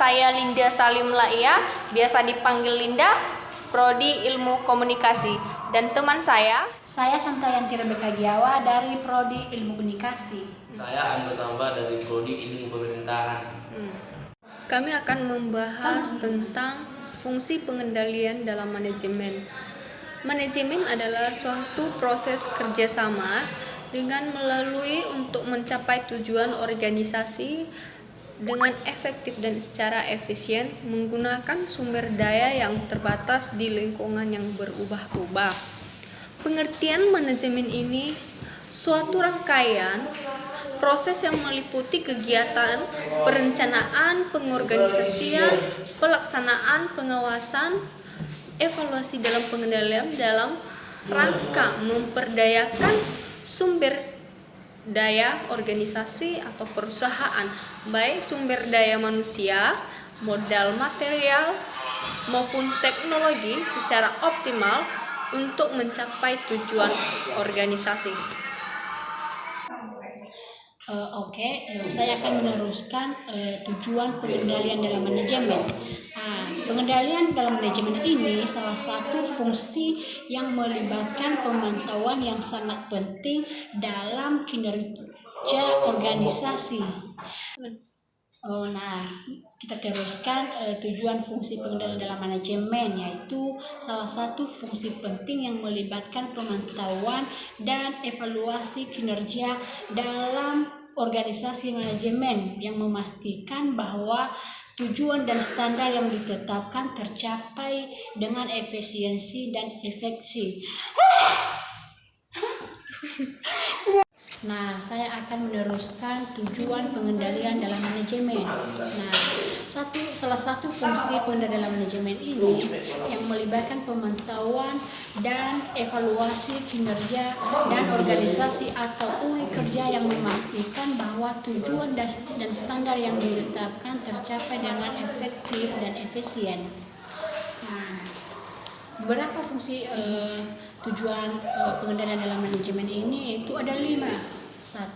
saya Linda Salim Laia, biasa dipanggil Linda, Prodi Ilmu Komunikasi. Dan teman saya Santayanti Rebeka Giawa dari Prodi Ilmu Komunikasi. Saya An Bertambah dari Prodi Ilmu Pemerintahan. Kami akan membahas tentang fungsi pengendalian dalam manajemen. Manajemen adalah suatu proses kerjasama dengan melalui untuk mencapai tujuan organisasi dengan efektif dan secara efisien menggunakan sumber daya yang terbatas di lingkungan yang berubah-ubah. Pengertian manajemen ini suatu rangkaian proses yang meliputi kegiatan perencanaan, pengorganisasian, pelaksanaan, pengawasan, evaluasi dalam pengendalian dalam rangka memperdayakan sumber daya organisasi atau perusahaan, baik sumber daya manusia, modal material, maupun teknologi secara optimal untuk mencapai tujuan organisasi. Saya akan meneruskan tujuan pengendalian dalam manajemen. Pengendalian dalam manajemen ini salah satu fungsi yang melibatkan pemantauan yang sangat penting dalam kinerja organisasi. Kita teruskan tujuan fungsi pengendalian dalam manajemen, yaitu salah satu fungsi penting yang melibatkan pemantauan dan evaluasi kinerja dalam organisasi manajemen yang memastikan bahwa tujuan dan standar yang ditetapkan tercapai dengan efisiensi dan efektif. Saya akan meneruskan tujuan pengendalian dalam manajemen. Salah satu fungsi pengendalian dalam manajemen ini yang melibatkan pemantauan dan evaluasi kinerja dan organisasi atau unit kerja yang memastikan bahwa tujuan dan standar yang ditetapkan tercapai dengan efektif dan efisien. Beberapa fungsi tujuan pengendalian dalam manajemen ini yaitu ada 5. 1.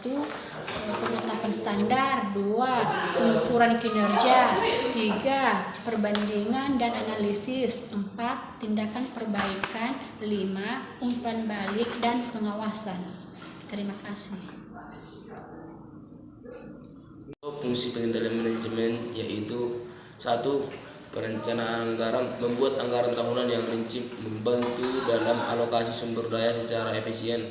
Penetapan standar. 2. Pengukuran kinerja. 3. Perbandingan dan analisis. 4. Tindakan perbaikan. 5. Umpan balik dan pengawasan. Terima kasih. Fungsi pengendalian manajemen yaitu 1. Perencanaan anggaran, membuat anggaran tahunan yang rinci, membantu dalam alokasi sumber daya secara efisien.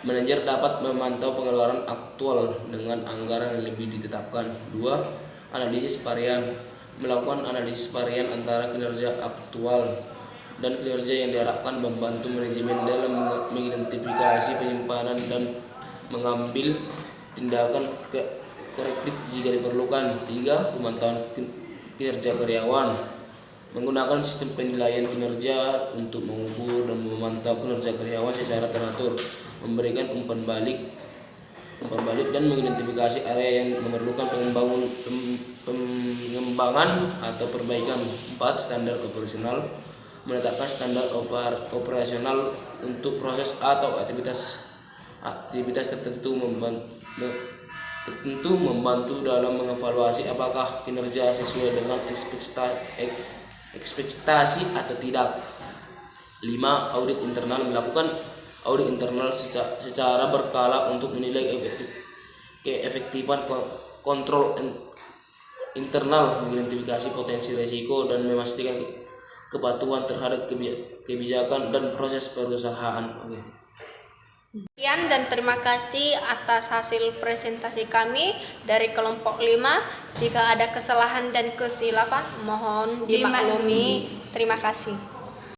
Manajer dapat memantau pengeluaran aktual dengan anggaran yang lebih ditetapkan. 2. Analisis varian, melakukan analisis varian antara kinerja aktual dan kinerja yang diharapkan, membantu manajemen dalam mengidentifikasi penyimpanan dan mengambil tindakan korektif jika diperlukan. 3. Pemantauan kinerja karyawan, menggunakan sistem penilaian kinerja untuk mengukur dan memantau kinerja karyawan secara teratur, memberikan umpan balik dan mengidentifikasi area yang memerlukan pengembangan atau perbaikan. 4. Standar operasional, menetapkan standar operasional untuk proses atau aktivitas tertentu, membantu dalam mengevaluasi apakah kinerja sesuai dengan ekspektasi atau tidak. 5. Audit internal, melakukan audit internal secara berkala untuk menilai keefektifan kontrol internal, mengidentifikasi potensi risiko dan memastikan kepatuhan terhadap kebijakan dan proses perusahaan. Sekian dan terima kasih atas hasil presentasi kami dari kelompok 5. Jika ada kesalahan dan kesilapan mohon dimaklumi. Terima kasih.